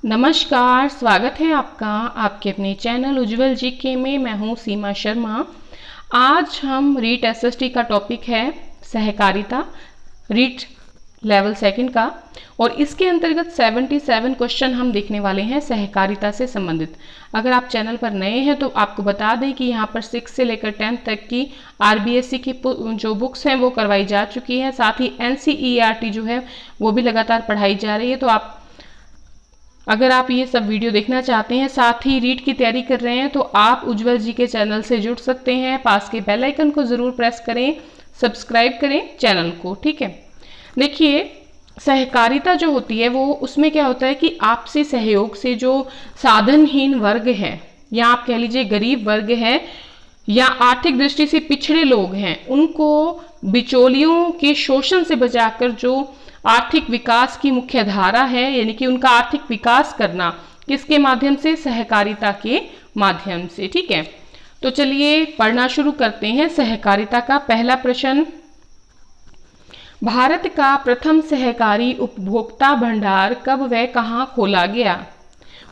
नमस्कार, स्वागत है आपका आपके अपने चैनल उज्ज्वल जीके में। मैं हूं सीमा शर्मा। आज हम रीट एसएसटी का टॉपिक है सहकारिता, रीट लेवल सेकंड का, और इसके अंतर्गत 77 क्वेश्चन हम देखने वाले हैं सहकारिता से संबंधित। अगर आप चैनल पर नए हैं तो आपको बता दें कि यहाँ पर 6 से लेकर 10 तक की आरबीएससी की जो बुक्स हैं वो करवाई जा चुकी हैं। साथ ही एनसीईआरटी जो है वो भी लगातार पढ़ाई जा रही है। तो अगर आप ये सब वीडियो देखना चाहते हैं, साथ ही रीट की तैयारी कर रहे हैं, तो आप उज्ज्वल जी के चैनल से जुड़ सकते हैं। पास के बेल आइकन को ज़रूर प्रेस करें, सब्सक्राइब करें चैनल को। ठीक है, देखिए सहकारिता जो होती है वो उसमें क्या होता है कि आपसी सहयोग से जो साधनहीन वर्ग है, या आप कह लीजिए गरीब वर्ग है, या आर्थिक दृष्टि से पिछड़े लोग हैं, उनको बिचौलियों के शोषण से बचाकर जो आर्थिक विकास की मुख्य धारा है, यानी कि उनका आर्थिक विकास करना किसके माध्यम से? सहकारिता के माध्यम से। ठीक है, तो चलिए पढ़ना शुरू करते हैं। सहकारिता का पहला प्रश्न, भारत का प्रथम सहकारी उपभोक्ता भंडार कब व कहाँ खोला गया?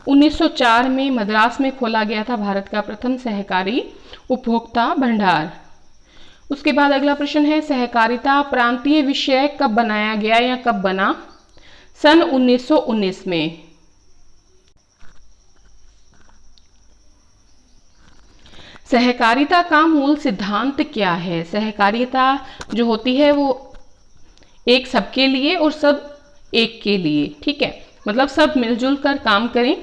1904 में मद्रास में खोला गया था भारत का प्रथम सहकारी उपभोक्ता भंडार। उसके बाद अगला प्रश्न है, सहकारिता प्रांतीय विषय कब बनाया गया या कब बना? सन 1919 में। सहकारिता का मूल सिद्धांत क्या है? सहकारिता जो होती है वो एक सबके लिए और सब एक के लिए, ठीक है, मतलब सब मिलजुल कर काम करें,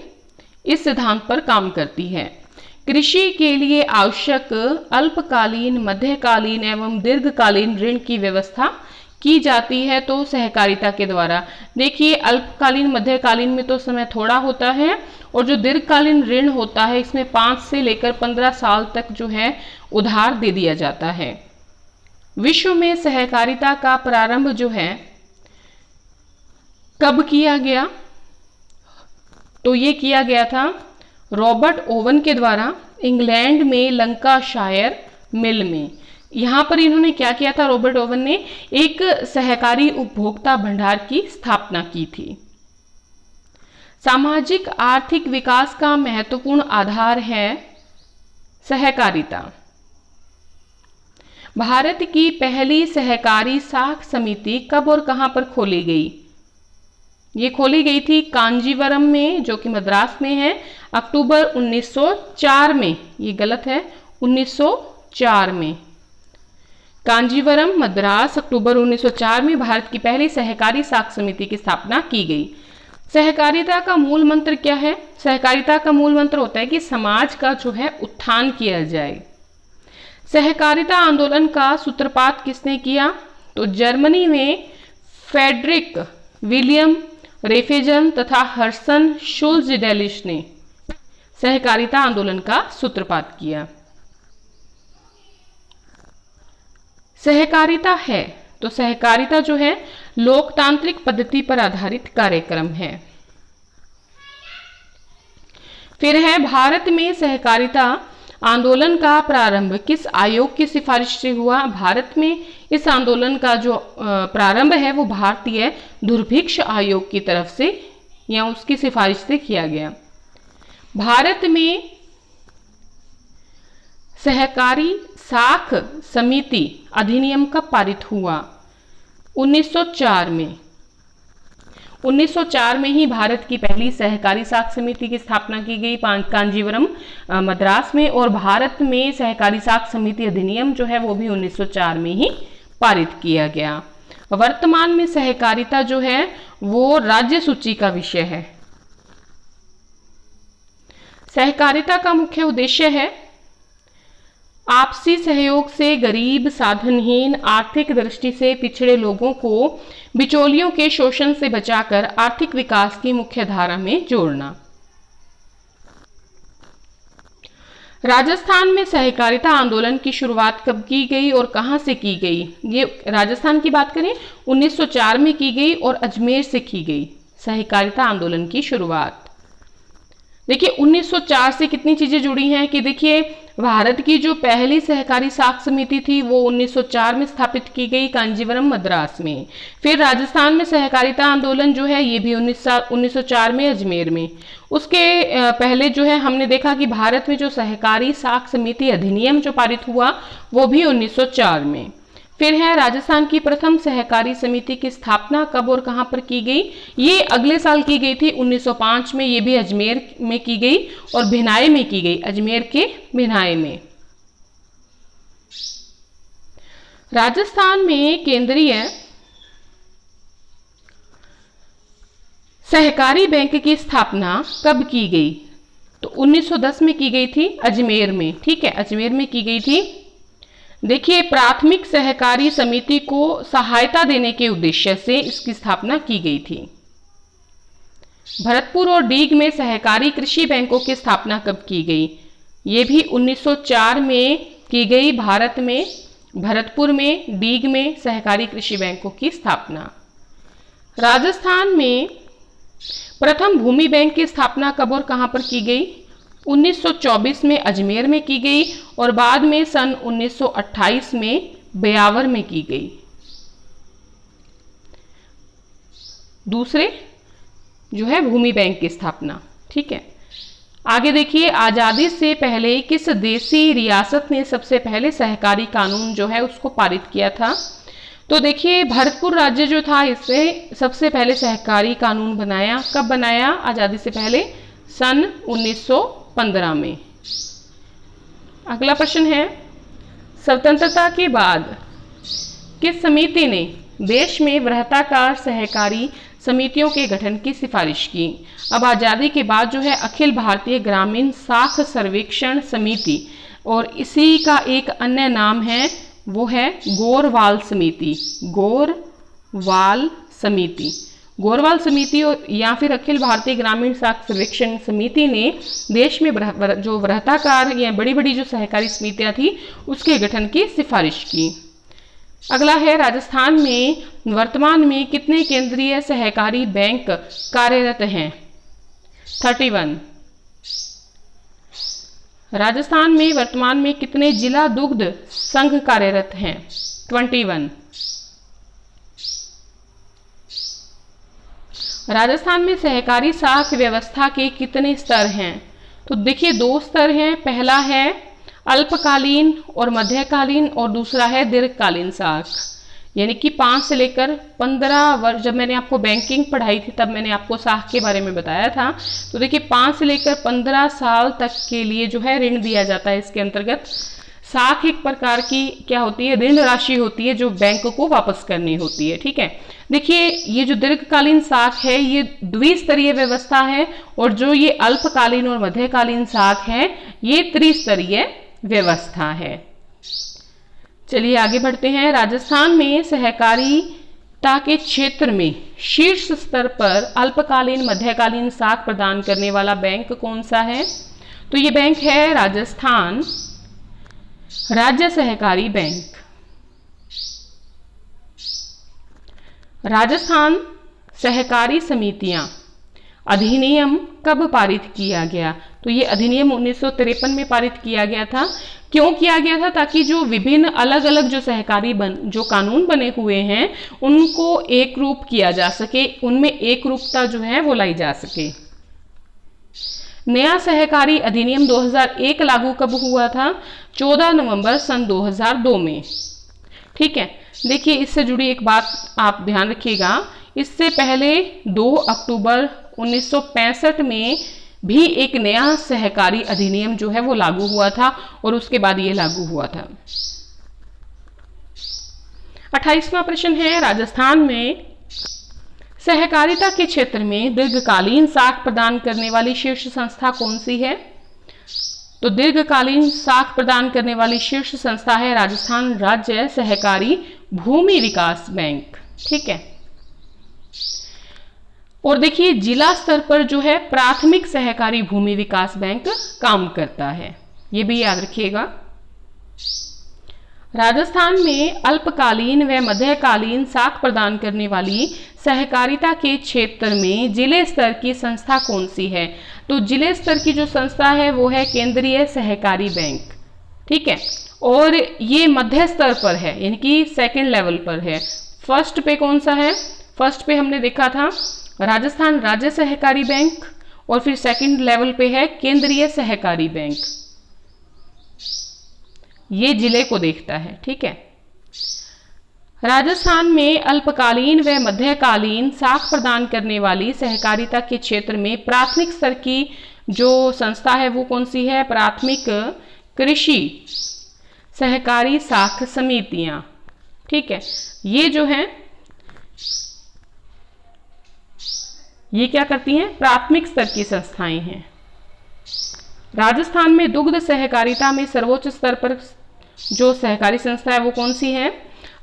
इस सिद्धांत पर काम करती है। कृषि के लिए आवश्यक अल्पकालीन, मध्यकालीन एवं दीर्घकालीन ऋण की व्यवस्था की जाती है तो सहकारिता के द्वारा। देखिए अल्पकालीन, मध्यकालीन में तो समय थोड़ा होता है, और जो दीर्घकालीन ऋण होता है इसमें 5 से लेकर 15 साल तक जो है उधार दे दिया जाता है। विश्व में सहकारिता का प्रारंभ जो है कब किया गया? तो ये किया गया था रॉबर्ट ओवन के द्वारा इंग्लैंड में लंकाशायर मिल में। यहाँ पर इन्होंने क्या किया था? रॉबर्ट ओवन ने एक सहकारी उपभोक्ता भंडार की स्थापना की थी। सामाजिक आर्थिक विकास का महत्वपूर्ण आधार है सहकारिता। भारत की पहली सहकारी साख समिति कब और कहां पर खोली गई? ये खोली गई थी कांजीवरम में, जो कि मद्रास में है, अक्टूबर 1904 में। ये गलत है, 1904 में। कांजीवरम, मद्रास, अक्टूबर 1904 में भारत की पहली सहकारी साख समिति की स्थापना की गई। सहकारिता का मूल मंत्र क्या है? सहकारिता का मूल मंत्र होता है कि समाज का जो है उत्थान किया जाए। सहकारिता आंदोलन का सूत्रपात किसने किया? तो जर्मनी में फ्रेडरिक विलियम रेफेजन तथा हर्सन शुल्ज़डेलिश ने सहकारिता आंदोलन का सूत्रपात किया। सहकारिता है तो सहकारिता जो है लोकतांत्रिक पद्धति पर आधारित कार्यक्रम है। फिर है, भारत में सहकारिता आंदोलन का प्रारंभ किस आयोग की सिफारिश से हुआ? भारत में इस आंदोलन का जो प्रारंभ है वो भारतीय दुर्भिक्ष आयोग की तरफ से या उसकी सिफारिश से किया गया। भारत में सहकारी साख समिति अधिनियम कब पारित हुआ? 1904 में। 1904 में ही भारत की पहली सहकारी साख समिति की स्थापना की गई कांजीवरम, मद्रास में, और भारत में सहकारी साख समिति अधिनियम जो है वो भी 1904 में ही पारित किया गया। वर्तमान में सहकारिता जो है वो राज्य सूची का विषय है। सहकारिता का मुख्य उद्देश्य है आपसी सहयोग से गरीब, साधनहीन, आर्थिक दृष्टि से पिछड़े लोगों को बिचौलियों के शोषण से बचाकर आर्थिक विकास की मुख्य धारा में जोड़ना। राजस्थान में सहकारिता आंदोलन की शुरुआत कब की गई और कहां से की गई? ये राजस्थान की बात करें 1904 में की गई और अजमेर से की गई सहकारिता आंदोलन की शुरुआत। देखिए 1904 से कितनी चीजें जुड़ी हैं कि देखिए भारत की जो पहली सहकारी साख समिति थी वो 1904 में स्थापित की गई कांजीवरम मद्रास में। फिर राजस्थान में सहकारिता आंदोलन जो है ये भी 1904 में अजमेर में। उसके पहले जो है हमने देखा कि भारत में जो सहकारी साख समिति अधिनियम जो पारित हुआ वो भी 1904 में। फिर है राजस्थान की प्रथम सहकारी समिति की स्थापना कब और कहां पर की गई, ये अगले साल की गई थी 1905 में। ये भी अजमेर में की गई और भिनाई में की गई, अजमेर के भिनाई में। राजस्थान में केंद्रीय सहकारी बैंक की स्थापना कब की गई, तो 1910 में की गई थी अजमेर में। ठीक है, अजमेर में की गई थी। देखिए प्राथमिक सहकारी समिति को सहायता देने के उद्देश्य से इसकी स्थापना की गई थी। भरतपुर और डीग में सहकारी कृषि बैंकों की स्थापना कब की गई, ये भी 1904 में की गई। भारत में भरतपुर में डीग में सहकारी कृषि बैंकों की स्थापना। राजस्थान में प्रथम भूमि बैंक की स्थापना कब और कहां पर की गई, 1924 में अजमेर में की गई और बाद में सन 1928 में ब्यावर में की गई। दूसरे जो है भूमि बैंक की स्थापना। ठीक है, आगे देखिए आजादी से पहले किस देशी रियासत ने सबसे पहले सहकारी कानून जो है उसको पारित किया था, तो देखिए भरतपुर राज्य जो था इससे सबसे पहले सहकारी कानून बनाया। कब बनाया, आजादी से पहले सन 1915 में। अगला प्रश्न है स्वतंत्रता के बाद किस समिति ने देश में वृहत्ताकार सहकारी समितियों के गठन की सिफारिश की। अब आज़ादी के बाद जो है अखिल भारतीय ग्रामीण साख सर्वेक्षण समिति, और इसी का एक अन्य नाम है वो है गोरवाल समिति। गोरवाल समिति, गोरवाल समिति या फिर अखिल भारतीय ग्रामीण साख सर्वेक्षण समिति ने देश में जो वृहत्ताकार या बड़ी बड़ी जो सहकारी समितियां थी उसके गठन की सिफारिश की। अगला है राजस्थान में वर्तमान में कितने केंद्रीय सहकारी बैंक कार्यरत हैं, 31। राजस्थान में वर्तमान में कितने जिला दुग्ध संघ कार्यरत हैं, 21। राजस्थान में सहकारी साख व्यवस्था के कितने स्तर हैं, तो देखिए 2 स्तर हैं। पहला है अल्पकालीन और मध्यकालीन और दूसरा है दीर्घकालीन साख, यानी कि 5 से लेकर 15 वर्ष। जब मैंने आपको बैंकिंग पढ़ाई थी तब मैंने आपको साख के बारे में बताया था। तो देखिए 5 से लेकर 15 साल तक के लिए जो है ऋण दिया जाता है। इसके अंतर्गत साख एक प्रकार की क्या होती है, ऋण राशि होती है जो बैंक को वापस करनी होती है। ठीक है, देखिए ये जो दीर्घकालीन साख है ये द्विस्तरीय व्यवस्था है, और जो ये अल्पकालीन और मध्यकालीन साख है ये त्रिस्तरीय व्यवस्था है। चलिए आगे बढ़ते हैं। राजस्थान में सहकारिता के क्षेत्र में शीर्ष स्तर पर अल्पकालीन मध्यकालीन साख प्रदान करने वाला बैंक कौन सा है, तो ये बैंक है राजस्थान राज्य सहकारी बैंक। राजस्थान सहकारी समितियां अधिनियम कब पारित किया गया, तो ये अधिनियम 1953 में पारित किया गया था। क्यों किया गया था, ताकि जो विभिन्न अलग अलग जो सहकारी जो कानून बने हुए हैं उनको एक रूप किया जा सके, उनमें एक रूपता जो है वो लाई जा सके। नया सहकारी अधिनियम 2001 लागू कब हुआ था, 14 नवंबर सन 2002 में। ठीक है, देखिए इससे जुड़ी एक बात आप ध्यान रखिएगा, इससे पहले 2 अक्टूबर 1965 में भी एक नया सहकारी अधिनियम जो है वो लागू हुआ था और उसके बाद ये लागू हुआ था। 28वां प्रश्न है राजस्थान में सहकारिता के क्षेत्र में दीर्घकालीन साख प्रदान करने वाली शीर्ष संस्था कौन सी है, तो दीर्घकालीन साख प्रदान करने वाली शीर्ष संस्था है राजस्थान राज्य सहकारी भूमि विकास बैंक। ठीक है, और देखिए जिला स्तर पर जो है प्राथमिक सहकारी भूमि विकास बैंक काम करता है, ये भी याद रखिएगा। राजस्थान में अल्पकालीन व मध्यकालीन साख प्रदान करने वाली सहकारिता के क्षेत्र में जिले स्तर की संस्था कौन सी है? तो जिले स्तर की जो संस्था है वो है केंद्रीय सहकारी बैंक, ठीक है। और ये मध्य स्तर पर है, यानी कि सेकंड लेवल पर है। फर्स्ट पे कौन सा है? फर्स्ट पे हमने देखा था राजस्थान राज्य सहकारी बैंक, और फिर सेकंड लेवल पे है केंद्रीय सहकारी बैंक। ये जिले को देखता है, ठीक है। राजस्थान में अल्पकालीन व मध्यकालीन साख प्रदान करने वाली सहकारिता के क्षेत्र में प्राथमिक स्तर की जो संस्था है वो कौन सी है? प्राथमिक कृषि सहकारी साख समितियां, ठीक है। ये जो है ये क्या करती हैं? प्राथमिक स्तर की संस्थाएं हैं। राजस्थान में दुग्ध सहकारिता में सर्वोच्च स्तर पर जो सहकारी संस्था है वो कौन सी है?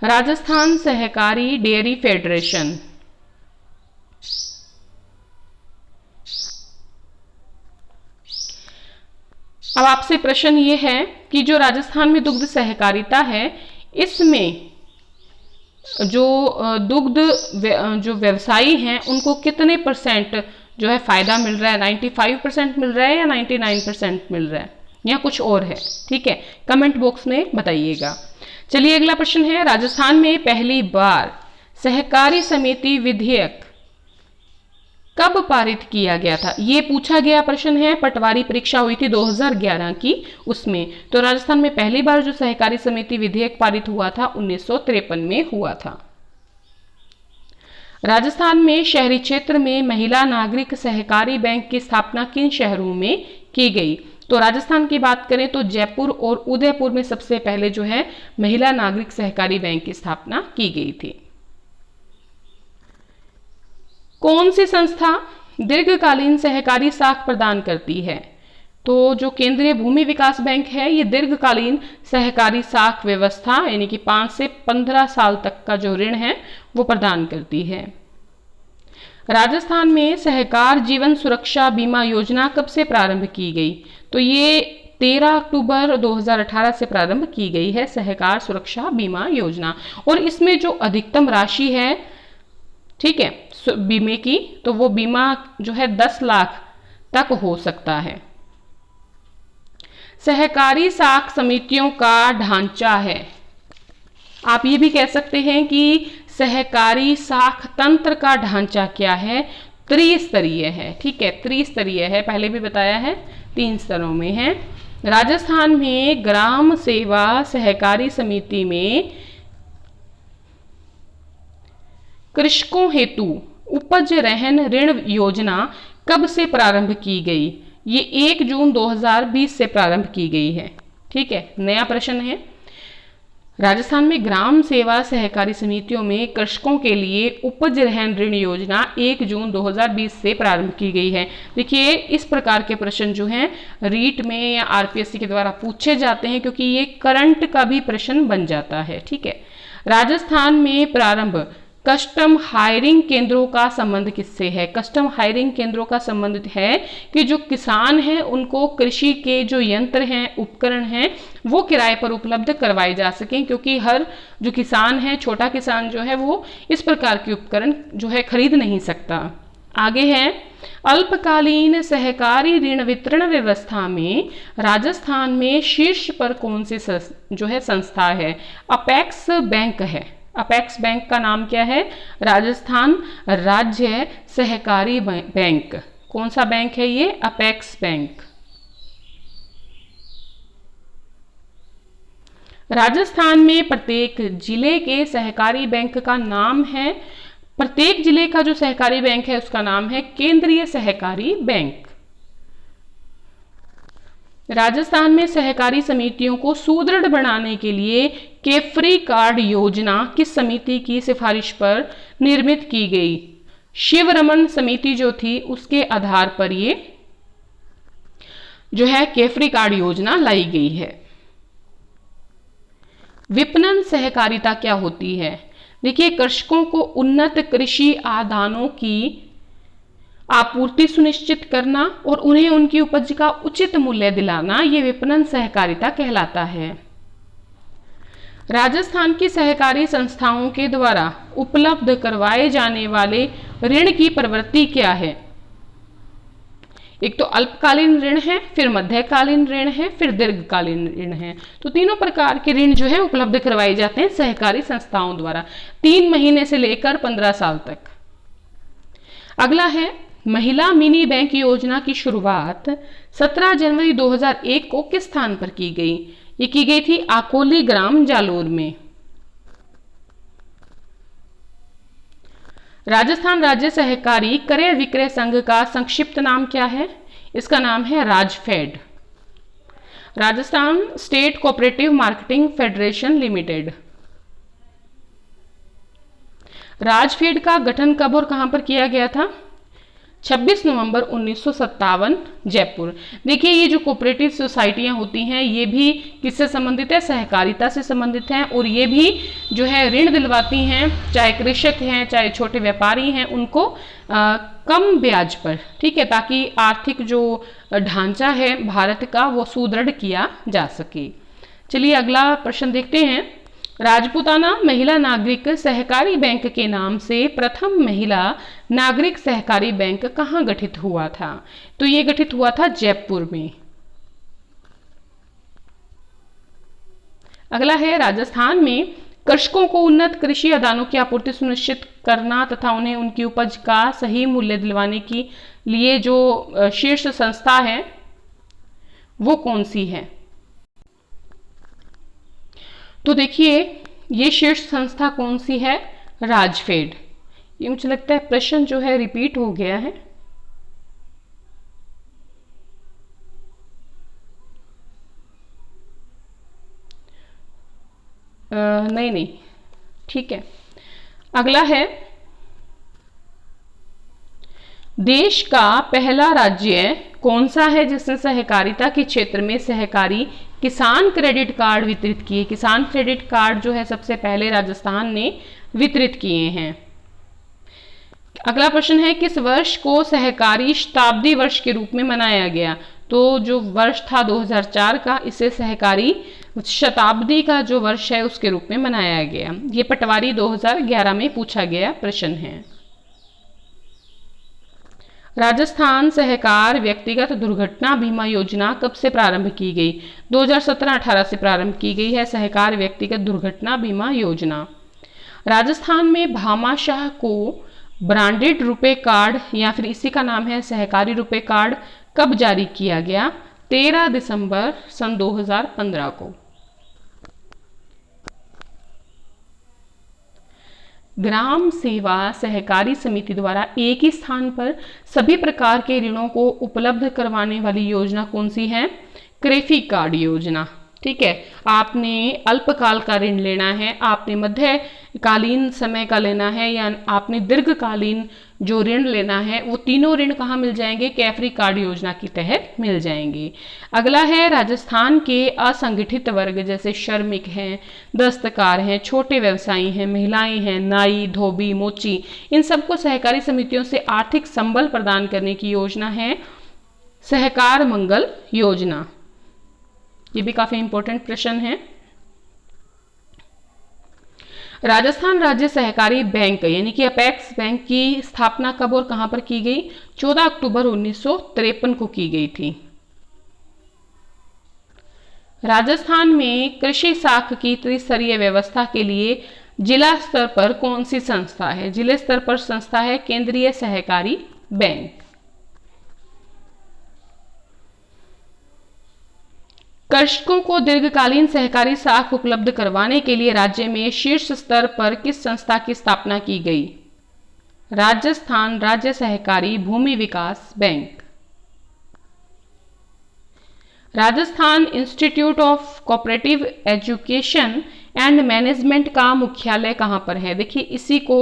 राजस्थान सहकारी डेयरी फेडरेशन। अब आपसे प्रश्न ये है कि जो राजस्थान में दुग्ध सहकारिता है इसमें जो दुग्ध जो व्यवसायी हैं उनको कितने परसेंट जो है फायदा मिल रहा है? 95% मिल रहा है या 99% मिल रहा है या कुछ और है? ठीक है, कमेंट बॉक्स में बताइएगा। चलिए अगला प्रश्न है, राजस्थान में पहली बार सहकारी समिति विधेयक कब पारित किया गया था? ये पूछा गया प्रश्न है, पटवारी परीक्षा हुई थी 2011 की उसमें। तो राजस्थान में पहली बार जो सहकारी समिति विधेयक पारित हुआ था 1953 में हुआ था। राजस्थान में शहरी क्षेत्र में महिला नागरिक सहकारी बैंक की स्थापना किन शहरों में की गई? तो राजस्थान की बात करें तो जयपुर और उदयपुर में सबसे पहले जो है महिला नागरिक सहकारी बैंक की स्थापना की गई थी। कौन सी संस्था दीर्घकालीन सहकारी साख प्रदान करती है? तो जो केंद्रीय भूमि विकास बैंक है ये दीर्घकालीन सहकारी साख व्यवस्था यानी कि 5 से 15 साल तक का जो ऋण है वो प्रदान करती है। राजस्थान में सहकार जीवन सुरक्षा बीमा योजना कब से प्रारंभ की गई? तो ये 13 अक्टूबर 2018 से प्रारंभ की गई है सहकार सुरक्षा बीमा योजना। और इसमें जो अधिकतम राशि है, ठीक है, बीमे की, तो वो बीमा जो है 10 लाख तक हो सकता है। सहकारी साख समितियों का ढांचा है, आप ये भी कह सकते हैं कि सहकारी साख तंत्र का ढांचा क्या है? त्रिस्तरीय है, ठीक है, त्रिस्तरीय है, पहले भी बताया है 3 स्तरों में है। राजस्थान में ग्राम सेवा सहकारी समिति में कृषकों हेतु उपज रहन ऋण योजना कब से प्रारंभ की गई? ये 1 जून 2020 से प्रारंभ की गई है, ठीक है। नया प्रश्न है, राजस्थान में ग्राम सेवा सहकारी समितियों में कृषकों के लिए उपज रहन ऋण योजना 1 जून 2020 से प्रारंभ की गई है। देखिए इस प्रकार के प्रश्न जो हैं रीट में या आरपीएससी के द्वारा पूछे जाते हैं क्योंकि ये करंट का भी प्रश्न बन जाता है, ठीक है। राजस्थान में प्रारंभ कस्टम हायरिंग केंद्रों का संबंध किससे है? कस्टम हायरिंग केंद्रों का संबंध है कि जो किसान हैं उनको कृषि के जो यंत्र हैं, उपकरण हैं, वो किराए पर उपलब्ध करवाए जा सकें, क्योंकि हर जो किसान है, छोटा किसान जो है वो इस प्रकार के उपकरण जो है खरीद नहीं सकता। आगे है, अल्पकालीन सहकारी ऋण वितरण व्यवस्था में राजस्थान में शीर्ष पर कौन सी जो है संस्था है? अपेक्स बैंक है। अपेक्स बैंक का नाम क्या है? राजस्थान राज्य सहकारी बैंक। कौन सा बैंक है ये? Apex bank. राजस्थान में प्रत्येक जिले के सहकारी बैंक का नाम है, प्रत्येक जिले का जो सहकारी बैंक है उसका नाम है केंद्रीय सहकारी बैंक। राजस्थान में सहकारी समितियों को सुदृढ़ बनाने के लिए केफरी कार्ड योजना किस समिति की सिफारिश पर निर्मित की गई? शिवरमन समिति जो थी उसके आधार पर ये जो है केफरी कार्ड योजना लाई गई है। विपणन सहकारिता क्या होती है? देखिए कृषकों को उन्नत कृषि आदानों की आपूर्ति सुनिश्चित करना और उन्हें उनकी उपज का उचित मूल्य दिलाना, ये विपणन सहकारिता कहलाता है। राजस्थान की सहकारी संस्थाओं के द्वारा उपलब्ध करवाए जाने वाले ऋण की प्रवृत्ति क्या है? एक तो अल्पकालीन ऋण है, फिर मध्यकालीन ऋण है, फिर दीर्घकालीन ऋण है। तो तीनों प्रकार के ऋण जो है उपलब्ध करवाए जाते हैं सहकारी संस्थाओं द्वारा 3 महीने से लेकर 15 साल तक। अगला है महिला मिनी बैंक योजना की शुरुआत 17 जनवरी 2001 को किस स्थान पर की गई? ये की गई थी आकोली ग्राम जालोर में। राजस्थान राज्य सहकारी क्रय विक्रय संघ का संक्षिप्त नाम क्या है? इसका नाम है RAJFED, Rajasthan state cooperative marketing federation limited. RAJFED का गठन कब और कहां पर किया गया था? 26 नवंबर 1957 जयपुर। देखिए ये जो कोऑपरेटिव सोसाइटियां होती हैं ये भी किससे संबंधित है? सहकारिता से संबंधित हैं, और ये भी जो है ऋण दिलवाती हैं, चाहे कृषक हैं चाहे छोटे व्यापारी हैं, उनको कम ब्याज पर, ठीक है, ताकि आर्थिक जो ढांचा है भारत का वो सुदृढ़ किया जा सके। चलिए अगला प्रश्न देखते हैं। राजपूताना महिला नागरिक सहकारी बैंक के नाम से प्रथम महिला नागरिक सहकारी बैंक कहाँ गठित हुआ था? तो ये गठित हुआ था जयपुर में। अगला है राजस्थान में कृषकों को उन्नत कृषि आदानों की आपूर्ति सुनिश्चित करना तथा उन्हें उनकी उपज का सही मूल्य दिलवाने के लिए जो शीर्ष संस्था है वो कौन सी है? तो देखिए ये शीर्ष संस्था कौन सी है? राजफेड। ये मुझे लगता है प्रश्न जो है रिपीट हो गया है। नहीं, ठीक है। अगला है देश का पहला राज्य कौन सा है जिसने सहकारिता के क्षेत्र में सहकारी किसान क्रेडिट कार्ड वितरित किए? किसान क्रेडिट कार्ड जो है सबसे पहले राजस्थान ने वितरित किए हैं। अगला प्रश्न है किस वर्ष को सहकारी शताब्दी वर्ष के रूप में मनाया गया? तो जो वर्ष था 2004 का, इसे सहकारी शताब्दी का जो वर्ष है उसके रूप में मनाया गया। ये पटवारी 2011 में पूछा गया प्रश्न है। राजस्थान सहकार व्यक्तिगत दुर्घटना बीमा योजना कब से प्रारंभ की गई? 2017-18 से प्रारंभ की गई है सहकार व्यक्तिगत दुर्घटना बीमा योजना। राजस्थान में भामाशाह को ब्रांडेड रुपए कार्ड या फिर इसी का नाम है सहकारी रुपए कार्ड कब जारी किया गया? 13 दिसंबर सन 2015 को। ग्राम सेवा सहकारी समिति द्वारा एक ही स्थान पर सभी प्रकार के ऋणों को उपलब्ध करवाने वाली योजना कौन सी है? क्रेफी कार्ड योजना। ठीक है, आपने अल्पकाल का ऋण लेना है, आपने मध्यकालीन समय का लेना है, या आपने दीर्घकालीन जो ऋण लेना है, वो तीनों ऋण कहाँ मिल जाएंगे? कैफरी कार्ड योजना के तहत मिल जाएंगे। अगला है राजस्थान के असंगठित वर्ग जैसे श्रमिक हैं, दस्तकार हैं, छोटे व्यवसायी हैं, महिलाएं हैं, नाई, धोबी, मोची, इन सबको सहकारी समितियों से आर्थिक संबल प्रदान करने की योजना है सहकार मंगल योजना। ये भी काफी इंपॉर्टेंट प्रश्न है। राजस्थान राज्य सहकारी बैंक यानी कि अपेक्स बैंक की स्थापना कब और कहां पर की गई? 14 अक्टूबर 1953 को की गई थी। राजस्थान में कृषि साख की त्रिस्तरीय व्यवस्था के लिए जिला स्तर पर कौन सी संस्था है? जिले स्तर पर संस्था है केंद्रीय सहकारी बैंक। कृषकों को दीर्घकालीन सहकारी साख उपलब्ध करवाने के लिए राज्य में शीर्ष स्तर पर किस संस्था की स्थापना की गई? Rajasthan Rajya Sahakari Bhumi Vikas Bank. Rajasthan Institute of Cooperative Education and Management का मुख्यालय कहां पर है? देखिए इसी को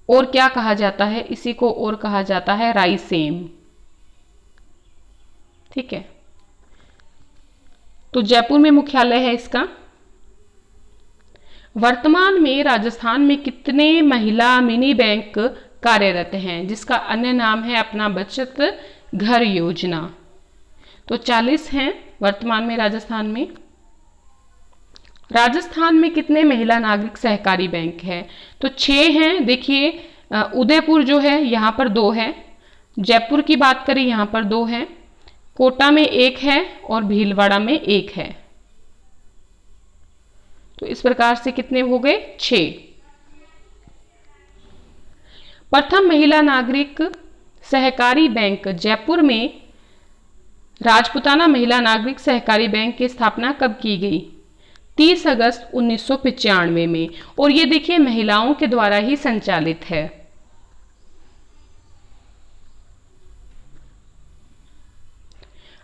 और क्या कहा जाता है? इसी को और कहा जाता है रायसेन। ठीक है, तो जयपुर में मुख्यालय है इसका। वर्तमान में राजस्थान में कितने महिला मिनी बैंक कार्यरत हैं जिसका अन्य नाम है अपना बचत घर योजना? तो 40 हैं वर्तमान में राजस्थान में। राजस्थान में कितने महिला नागरिक सहकारी बैंक है? तो 6 हैं। देखिए उदयपुर जो है यहाँ पर 2 है, जयपुर की बात करें यहाँ पर 2 है, कोटा में 1 है और भीलवाड़ा में 1 है। तो इस प्रकार से कितने हो गए? 6। प्रथम महिला नागरिक सहकारी बैंक जयपुर में राजपुताना महिला नागरिक सहकारी बैंक की स्थापना कब की गई? 30 अगस्त 1995 में। और ये देखिए महिलाओं के द्वारा ही संचालित है।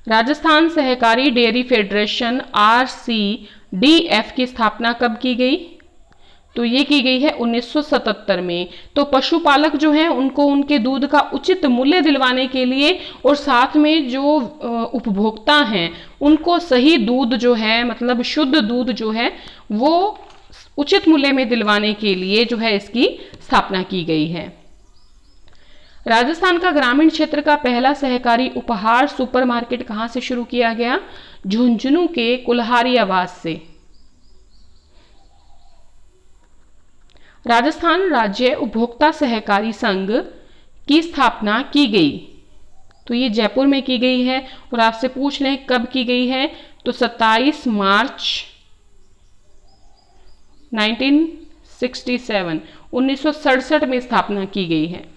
राजस्थान सहकारी डेयरी फेडरेशन RCDF की स्थापना कब की गई? तो ये की गई है 1977 में। तो पशुपालक जो हैं उनको उनके दूध का उचित मूल्य दिलवाने के लिए और साथ में जो उपभोक्ता हैं उनको सही दूध जो है, मतलब शुद्ध दूध जो है वो उचित मूल्य में दिलवाने के लिए जो है इसकी स्थापना की गई है। राजस्थान का ग्रामीण क्षेत्र का पहला सहकारी उपहार सुपरमार्केट कहां से शुरू किया गया? झुंझुनू के कुल्हारी आवास से। राजस्थान राज्य उपभोक्ता सहकारी संघ की स्थापना की गई, तो ये जयपुर में की गई है। और आपसे पूछ लें कब की गई है, तो 27 मार्च 1967 में स्थापना की गई है।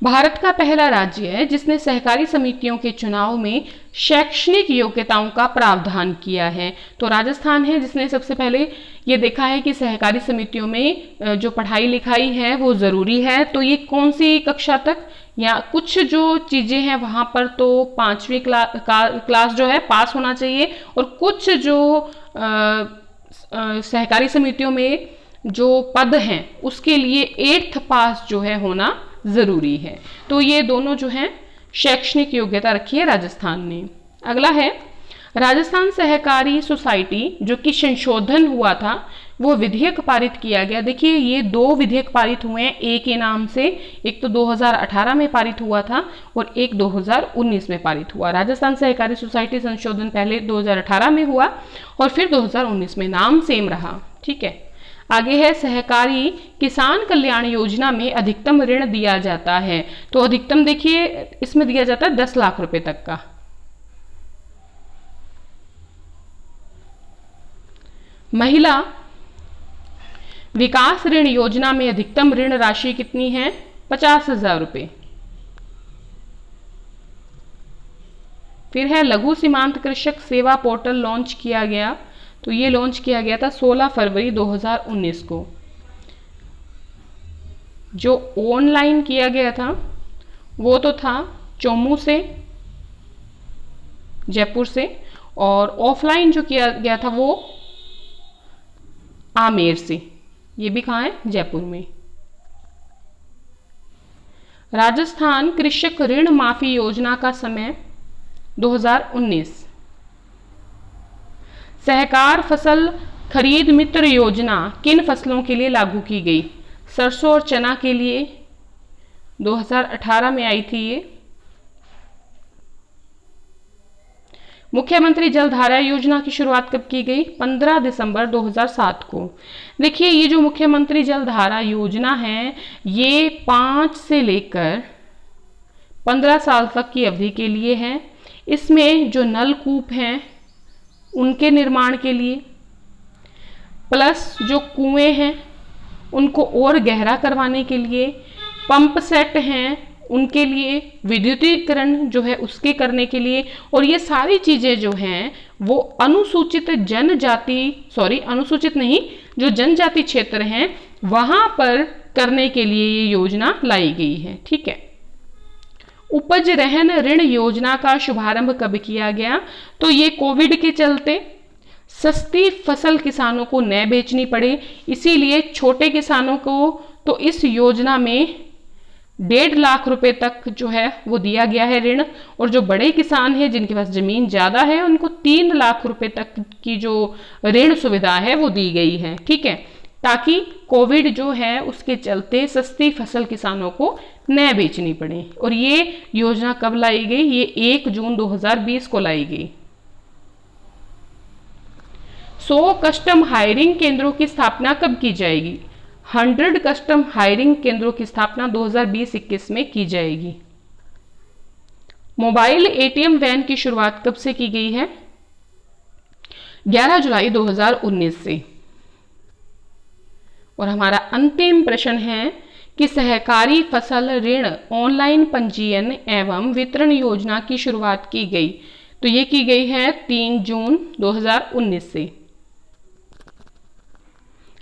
भारत का पहला राज्य है जिसने सहकारी समितियों के चुनाव में शैक्षणिक योग्यताओं का प्रावधान किया है। तो राजस्थान है जिसने सबसे पहले ये देखा है कि सहकारी समितियों में जो पढ़ाई लिखाई है वो ज़रूरी है। तो ये कौन सी कक्षा तक, या कुछ जो चीज़ें हैं वहाँ पर तो 5वीं क्लास जो है पास होना चाहिए, और कुछ जो सहकारी समितियों में जो पद हैं उसके लिए 8th पास जो है होना ज़रूरी है। तो ये दोनों जो हैं शैक्षणिक योग्यता रखी है राजस्थान ने। अगला है राजस्थान सहकारी सोसाइटी, जो कि संशोधन हुआ था, वो विधेयक पारित किया गया। देखिए ये 2 विधेयक पारित हुए हैं एक के नाम से, एक तो 2018 में पारित हुआ था और एक 2019 में पारित हुआ। राजस्थान सहकारी सोसाइटी संशोधन पहले 2018 में हुआ और फिर 2019 में, नाम सेम रहा। ठीक है, आगे है सहकारी किसान कल्याण योजना में अधिकतम ऋण दिया जाता है। तो अधिकतम देखिए इसमें दिया जाता है 10 लाख रुपए तक का। महिला विकास ऋण योजना में अधिकतम ऋण राशि कितनी है? 50,000 रुपए। फिर है लघु सीमांत कृषक सेवा पोर्टल लॉन्च किया गया। तो ये लॉन्च किया गया था 16 फरवरी 2019 को। जो ऑनलाइन किया गया था वो तो था चोमू से, जयपुर से, और ऑफलाइन जो किया गया था वो आमेर से। ये भी कहाँ है? जयपुर में। राजस्थान कृषक ऋण माफी योजना का समय 2019। सहकार फसल खरीद मित्र योजना किन फसलों के लिए लागू की गई? सरसों और चना के लिए 2018 में आई थी ये। मुख्यमंत्री जलधारा योजना की शुरुआत कब की गई? 15 दिसंबर 2007 को। देखिए ये जो मुख्यमंत्री जलधारा योजना है ये 5 से लेकर 15 साल तक की अवधि के लिए है। इसमें जो नलकूप हैं उनके निर्माण के लिए, प्लस जो कुएं हैं उनको और गहरा करवाने के लिए, पंप सेट हैं उनके लिए, विद्युतीकरण जो है उसके करने के लिए, और ये सारी चीज़ें जो हैं वो अनुसूचित नहीं, जो जनजाति क्षेत्र हैं वहाँ पर करने के लिए ये योजना लाई गई है। ठीक है। उपज रहन ऋण योजना का शुभारंभ कब किया गया? तो ये कोविड के चलते सस्ती फसल किसानों को न बेचनी पड़े, इसीलिए छोटे किसानों को तो इस योजना में 1.5 लाख रुपए तक जो है वो दिया गया है ऋण, और जो बड़े किसान हैं जिनके पास जमीन ज़्यादा है उनको 3 लाख रुपए तक की जो ऋण सुविधा है वो दी गई है। ठीक है, ताकि कोविड जो है उसके चलते सस्ती फसल किसानों को न बेचनी पड़े। और ये योजना कब लाई गई? ये 1 जून 2020 को लाई गई। 100 कस्टम हायरिंग केंद्रों की स्थापना कब की जाएगी? 100 कस्टम हायरिंग केंद्रों की स्थापना 2020-21 में की जाएगी। मोबाइल एटीएम वैन की शुरुआत कब से की गई है? 11 जुलाई 2019 से। और हमारा अंतिम प्रश्न है कि सहकारी फसल ऋण ऑनलाइन पंजीयन एवं वितरण योजना की शुरुआत की गई, तो ये की गई है 3 जून 2019 से।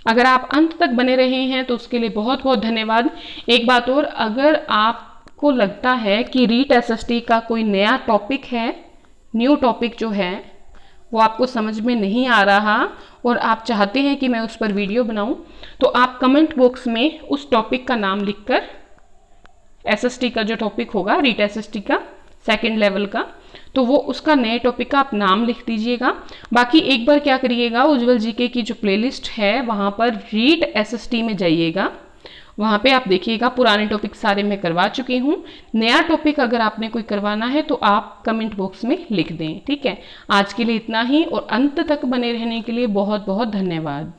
अगर आप अंत तक बने रहे हैं तो उसके लिए बहुत बहुत धन्यवाद। एक बात और, अगर आपको लगता है कि रीट एसएसटी का कोई नया टॉपिक है, न्यू टॉपिक जो है वो आपको समझ में नहीं आ रहा और आप चाहते हैं कि मैं उस पर वीडियो बनाऊं, तो आप कमेंट बॉक्स में उस टॉपिक का नाम लिखकर, एसएसटी का जो टॉपिक होगा रीट एसएसटी का सेकंड लेवल का, तो वो उसका नए टॉपिक का आप नाम लिख दीजिएगा। बाकी एक बार क्या करिएगा, उज्जवल जीके की जो प्लेलिस्ट है वहाँ पर रीट एसएसटी में जाइएगा, वहाँ पे आप देखिएगा पुराने टॉपिक सारे मैं करवा चुकी हूँ। नया टॉपिक अगर आपने कोई करवाना है तो आप कमेंट बॉक्स में लिख दें, ठीक है। आज के लिए इतना ही और अंत तक बने रहने के लिए बहुत बहुत धन्यवाद।